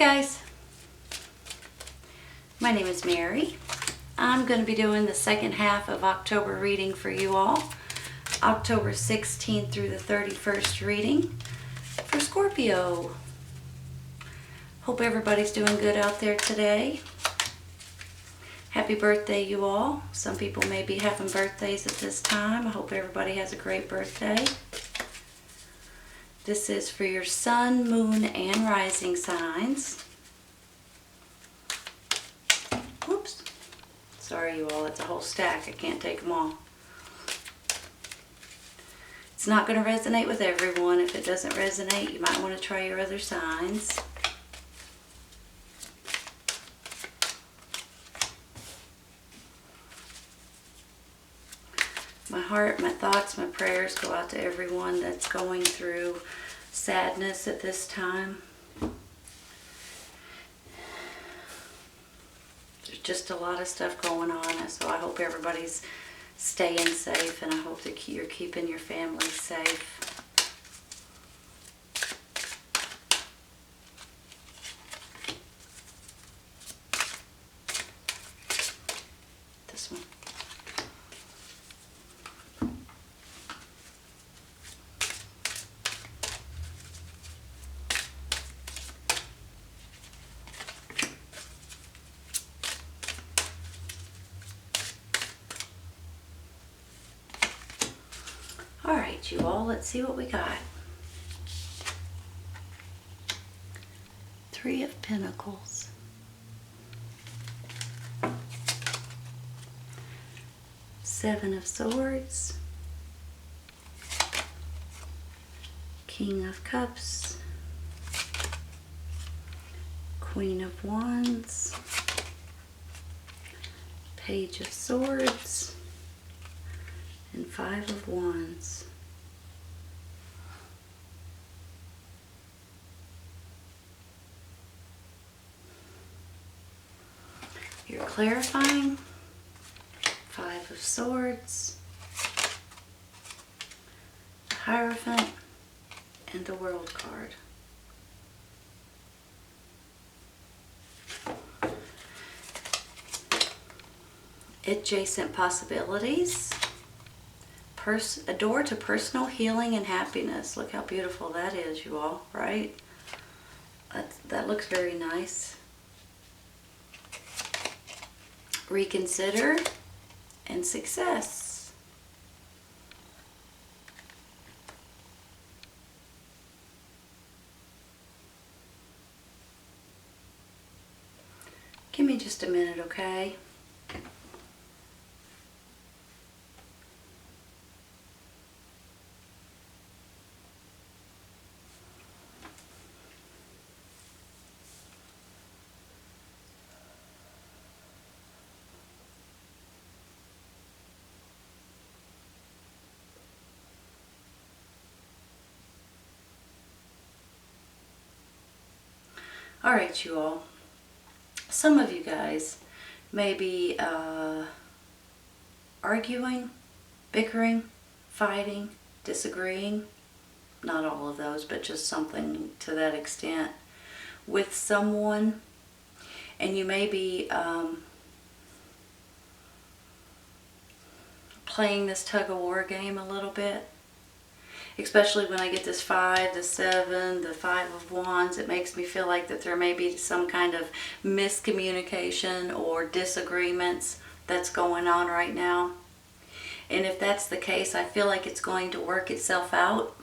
guys, my name is Mary. I'm going to be doing the second half of October reading for you all. October 16th through the 31st reading for Scorpio. Hope everybody's doing good out there today. Happy birthday, you all. Some people may be having birthdays at this time. I hope everybody has a great birthday. This is for your sun, moon, and rising signs. Whoops. Sorry, you all. It's a whole stack. I can't take them all. It's not going to resonate with everyone. If it doesn't resonate, you might want to try your other signs. My heart, my thoughts, my prayers go out to everyone that's going through sadness at this time. There's just a lot of stuff going on, so I hope everybody's staying safe, and I hope that you're keeping your family safe. This one. Alright, you all, let's see what we got. Three of Pentacles. Seven of Swords. King of Cups. Queen of Wands. Page of Swords. And Five of Wands. You're clarifying. Five of Swords. The Hierophant. And the World card. Adjacent possibilities. A door to personal healing and happiness. Look how beautiful that is, you all, right? That looks very nice. Reconsider and success. Give me just a minute, okay? Alright, you all. Some of you guys may be arguing, bickering, fighting, disagreeing. Not all of those, but just something to that extent with someone. And you may be playing this tug-of-war game a little bit. Especially when I get this 5, the 7, the 5 of Wands, it makes me feel like that there may be some kind of miscommunication or disagreements that's going on right now. And if that's the case, I feel like it's going to work itself out.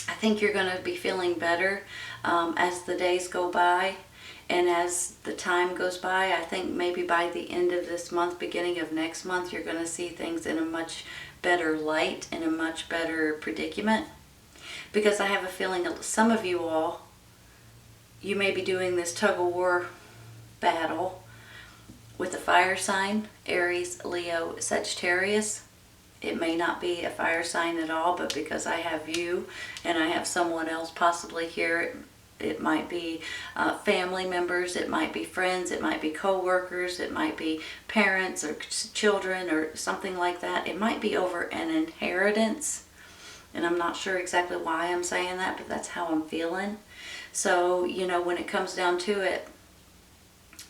I think you're going to be feeling better as the days go by and as the time goes by. I think maybe by the end of this month, beginning of next month, you're going to see things in a much better light, in a much better predicament, because I have a feeling some of you all, you may be doing this tug-of-war battle with a fire sign, Aries, Leo, Sagittarius. It may not be a fire sign at all, but because I have you and I have someone else possibly here, it might be family members, it might be friends, it might be co-workers, it might be parents or children or something like that. It might be over an inheritance And I'm not sure exactly why I'm saying that, but that's how I'm feeling. So, when it comes down to it,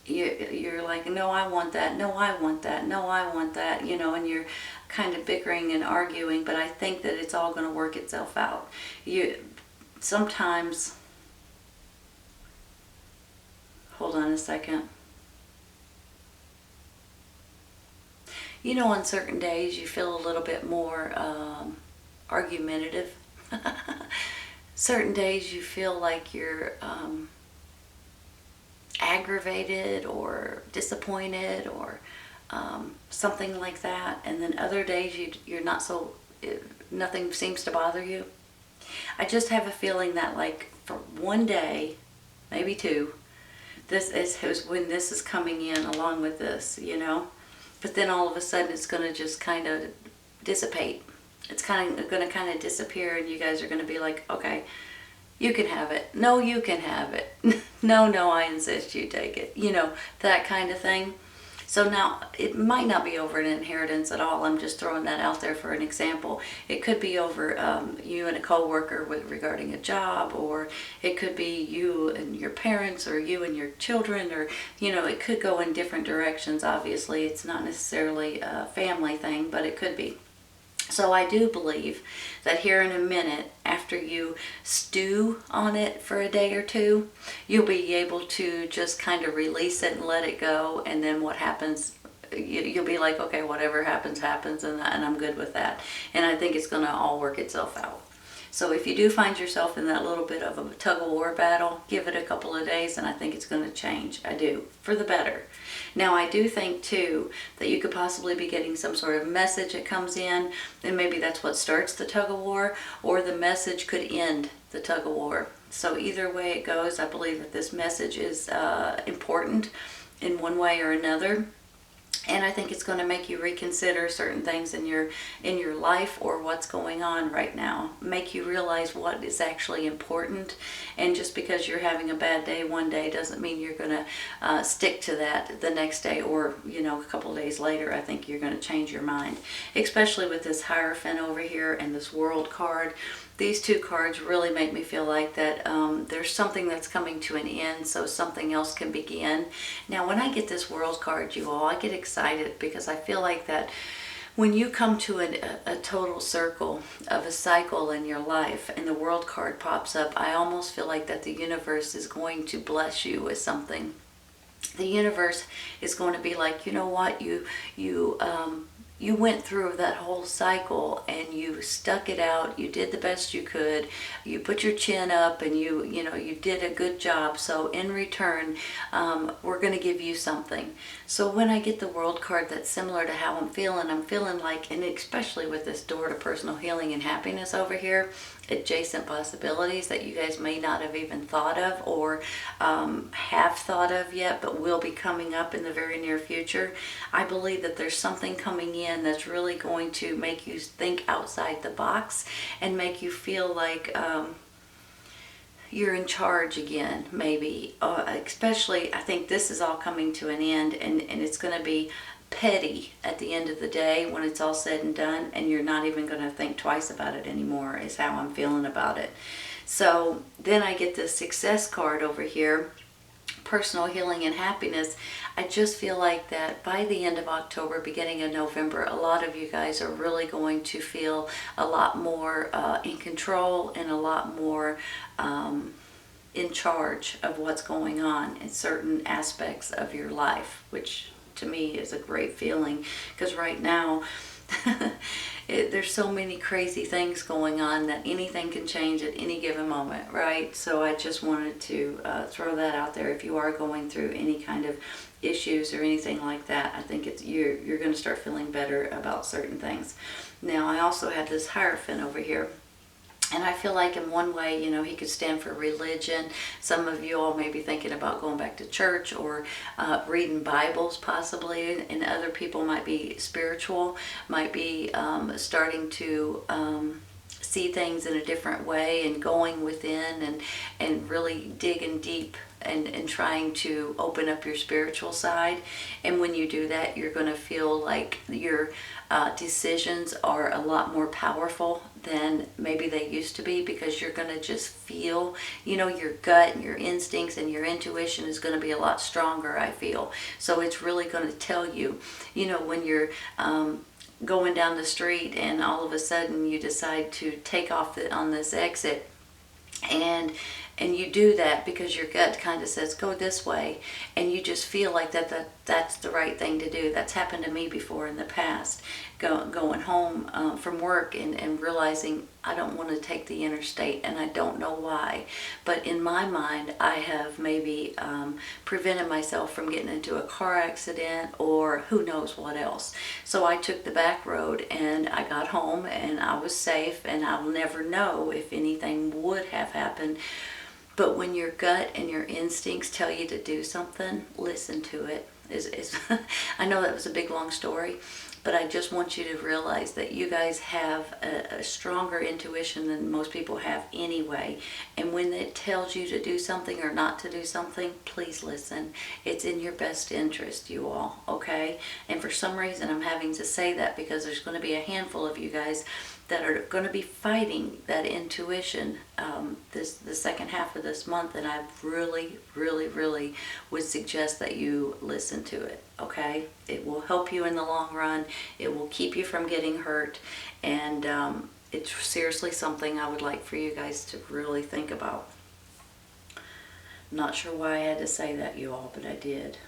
you're like, no, I want that, no, I want that, no, I want that, and you're kind of bickering and arguing, but I think that it's all going to work itself out. Sometimes, hold on a second. On certain days you feel a little bit more argumentative. Certain days you feel like you're aggravated or disappointed or something like that. And then other days you're not so, nothing seems to bother you. I just have a feeling that like for one day, maybe two, this is when this is coming in along with this, But then all of a sudden it's going to just kind of dissipate. It's going to disappear, and you guys are going to be like, okay, you can have it. No, you can have it. No, I insist you take it. That kind of thing. So now, it might not be over an inheritance at all. I'm just throwing that out there for an example. It could be over you and a coworker regarding a job, or it could be you and your parents, or you and your children, or, it could go in different directions. Obviously, it's not necessarily a family thing, but it could be. So I do believe that here in a minute, after you stew on it for a day or two, you'll be able to just kind of release it and let it go. And then what happens, you'll be like, okay, whatever happens, happens, and I'm good with that. And I think it's going to all work itself out. So if you do find yourself in that little bit of a tug-of-war battle, give it a couple of days, and I think it's going to change. I do, for the better. Now, I do think, too, that you could possibly be getting some sort of message that comes in, and maybe that's what starts the tug-of-war, or the message could end the tug-of-war. So either way it goes, I believe that this message is important in one way or another. And I think it's going to make you reconsider certain things in your life, or what's going on right now. Make you realize what is actually important. And just because you're having a bad day one day doesn't mean you're going to stick to that the next day, or a couple of days later. I think you're going to change your mind, especially with this Hierophant over here and this World card. These two cards really make me feel like that there's something that's coming to an end, so something else can begin. Now, when I get this World card, you all, I get excited because I feel like that when you come to a total circle of a cycle in your life and the World card pops up, I almost feel like that the universe is going to bless you with something. The universe is going to be like, you know what, you went through that whole cycle and you stuck it out. You did the best you could. You put your chin up and you did a good job. So in return, we're going to give you something. So when I get the World card that's similar to how I'm feeling like, and especially with this door to personal healing and happiness over here, adjacent possibilities that you guys may not have even thought of, or have thought of yet, but will be coming up in the very near future. I believe that there's something coming in that's really going to make you think outside the box and make you feel like you're in charge again, maybe. Especially, I think this is all coming to an end, and it's going to be petty at the end of the day when it's all said and done, and you're not even going to think twice about it anymore, is how I'm feeling about it. So then I get this Success card over here, personal healing and happiness. I just feel like that by the end of October, beginning of November, a lot of you guys are really going to feel a lot more in control and a lot more in charge of what's going on in certain aspects of your life, which to me is a great feeling, because right now there's so many crazy things going on that anything can change at any given moment, right? So I just wanted to throw that out there. If you are going through any kind of issues or anything like that, I think you're going to start feeling better about certain things. Now, I also have this Hierophant over here. And I feel like in one way, he could stand for religion. Some of you all may be thinking about going back to church or reading Bibles possibly. And other people might be spiritual, might be starting to see things in a different way and going within and really digging deep and trying to open up your spiritual side. And when you do that, you're going to feel like your decisions are a lot more powerful than maybe they used to be, because you're going to just feel, your gut and your instincts and your intuition is going to be a lot stronger, I feel. So it's really going to tell you, when you're going down the street and all of a sudden you decide to take off on this exit, and you do that because your gut kind of says go this way, and you just feel like that's the right thing to do. That's happened to me before in the past, going home from work and realizing I don't want to take the interstate, and I don't know why, but in my mind I have maybe prevented myself from getting into a car accident or who knows what else. So I took the back road and I got home and I was safe, and I'll never know if anything would have happened. But when your gut and your instincts tell you to do something, listen to it. I know that was a big long story, but I just want you to realize that you guys have a stronger intuition than most people have anyway. And when it tells you to do something or not to do something, please listen. It's in your best interest, you all, okay? And for some reason I'm having to say that because there's going to be a handful of you guys that are going to be fighting that intuition the second half of this month, and I really, really, really would suggest that you listen to it, okay? It will help you in the long run. It will keep you from getting hurt, and it's seriously something I would like for you guys to really think about. I'm not sure why I had to say that, you all, but I did.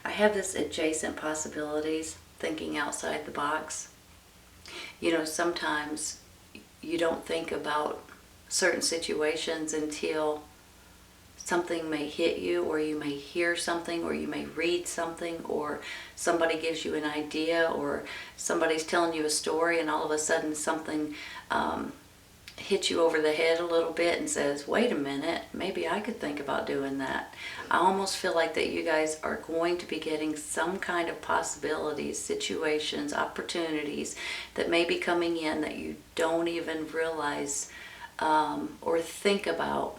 I have this adjacent possibilities, thinking outside the box. Sometimes you don't think about certain situations until something may hit you, or you may hear something, or you may read something, or somebody gives you an idea, or somebody's telling you a story, and all of a sudden something hits you over the head a little bit and says, wait a minute, maybe I could think about doing that. I almost feel like that you guys are going to be getting some kind of possibilities, situations, opportunities that may be coming in that you don't even realize or think about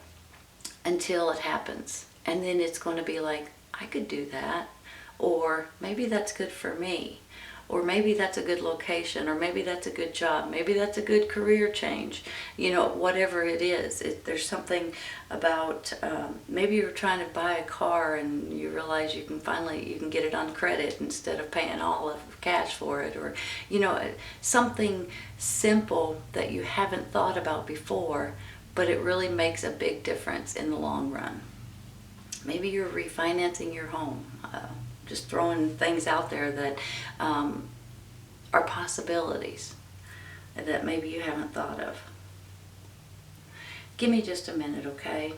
until it happens. And then it's going to be like, I could do that, or maybe that's good for me, or maybe that's a good location, or maybe that's a good job, maybe that's a good career change, whatever it is. There's something about, maybe you're trying to buy a car and you realize you can get it on credit instead of paying all of cash for it, or, something simple that you haven't thought about before, but it really makes a big difference in the long run. Maybe you're refinancing your home. Just throwing things out there that are possibilities that maybe you haven't thought of. Give me just a minute, okay?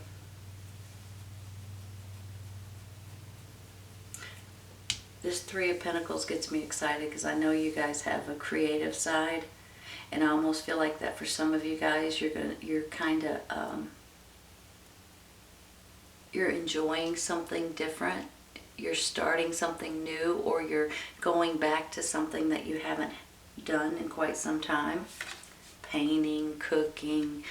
This Three of Pentacles gets me excited because I know you guys have a creative side, and I almost feel like that for some of you guys, you're kind of you're enjoying something different. You're starting something new, or you're going back to something that you haven't done in quite some time. Painting, cooking,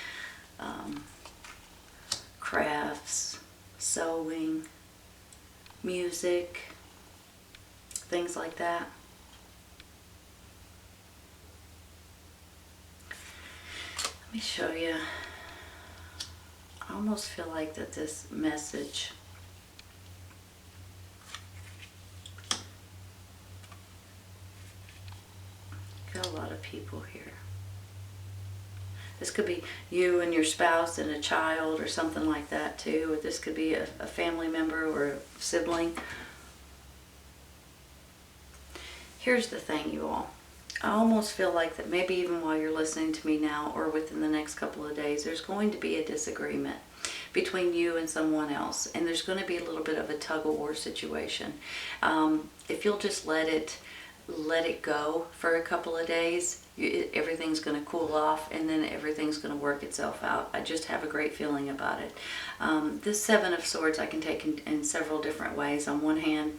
crafts, sewing, music, things like that. Let me show you. I almost feel like that this message got a lot of people here. This could be you and your spouse and a child or something like that too. Or this could be a family member or a sibling. Here's the thing, you all. I almost feel like that maybe even while you're listening to me now or within the next couple of days, there's going to be a disagreement between you and someone else. And there's going to be a little bit of a tug-of-war situation. If you'll just let it go for a couple of days, everything's going to cool off, and then everything's going to work itself out. I just have a great feeling about it. This Seven of Swords I can take in several different ways. On one hand,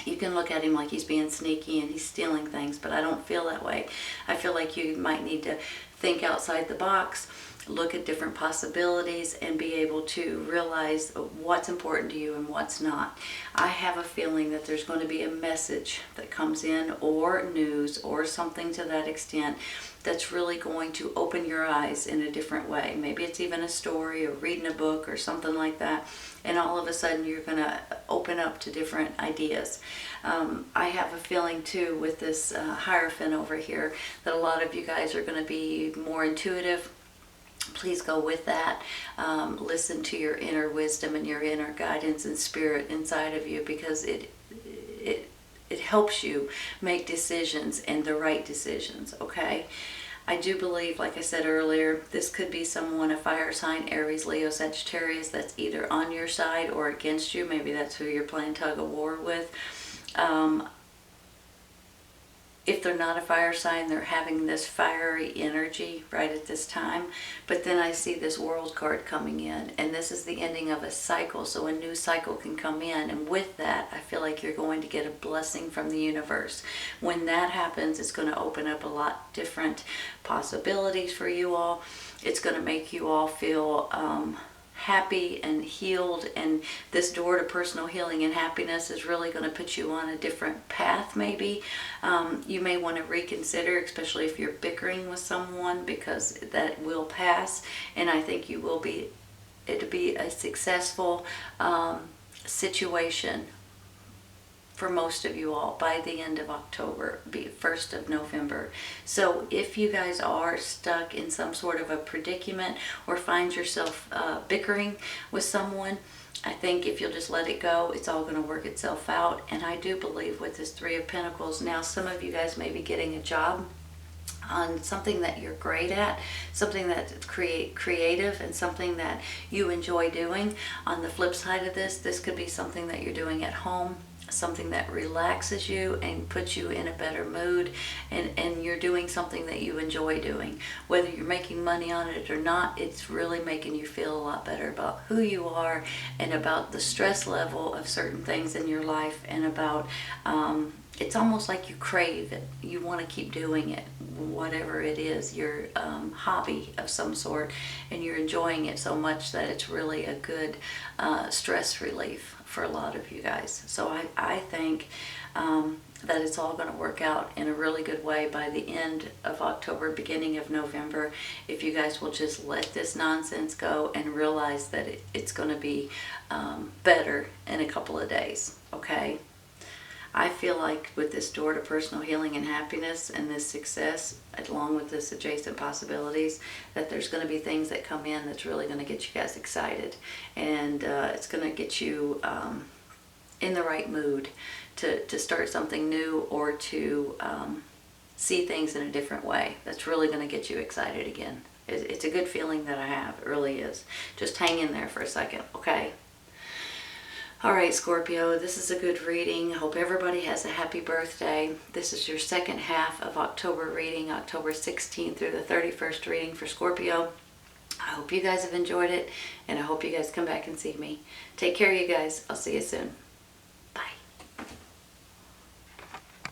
you can look at him like he's being sneaky and he's stealing things, but I don't feel that way. I feel like you might need to think outside the box, look at different possibilities, and be able to realize what's important to you and what's not. I have a feeling that there's going to be a message that comes in, or news, or something to that extent, that's really going to open your eyes in a different way. Maybe it's even a story or reading a book or something like that, and all of a sudden you're going to open up to different ideas. I have a feeling too with this Hierophant over here that a lot of you guys are going to be more intuitive. Please go with that. Listen to your inner wisdom and your inner guidance and spirit inside of you, because it helps you make decisions, and the right decisions, okay? I do believe, like I said earlier, this could be someone, a fire sign, Aries, Leo, Sagittarius, that's either on your side or against you. Maybe that's who you're playing tug of war with. If they're not a fire sign, they're having this fiery energy right at this time. But then I see this World card coming in, and this is the ending of a cycle, so a new cycle can come in, and with that I feel like you're going to get a blessing from the universe. When that happens, it's going to open up a lot different possibilities for you all. It's going to make you all feel happy and healed, and this door to personal healing and happiness is really going to put you on a different path. Maybe you may want to reconsider, especially if you're bickering with someone, because that will pass, and I think you will be, it'll be a successful situation for most of you all by the end of October, be 1st of November. So if you guys are stuck in some sort of a predicament or find yourself bickering with someone, I think if you'll just let it go, it's all going to work itself out. And I do believe with this Three of Pentacles, now some of you guys may be getting a job on something that you're great at, something that's creative, and something that you enjoy doing. On the flip side of this, this could be something that you're doing at home, something that relaxes you and puts you in a better mood, and you're doing something that you enjoy doing. Whether you're making money on it or not, it's really making you feel a lot better about who you are, and about the stress level of certain things in your life, and about it's almost like you crave it. You want to keep doing it, whatever it is, your hobby of some sort, and you're enjoying it so much that it's really a good stress relief for a lot of you guys. So I think that it's all going to work out in a really good way by the end of October, beginning of November, if you guys will just let this nonsense go and realize that it's going to be better in a couple of days, okay? I feel like with this door to personal healing and happiness and this success, along with this adjacent possibilities, that there's going to be things that come in that's really going to get you guys excited. And it's going to get you in the right mood to start something new, or to see things in a different way. That's really going to get you excited again. It's a good feeling that I have. It really is. Just hang in there for a second, okay? All right, Scorpio, this is a good reading. I hope everybody has a happy birthday. This is your second half of October reading, October 16th through the 31st reading for Scorpio. I hope you guys have enjoyed it, and I hope you guys come back and see me. Take care, you guys. I'll see you soon.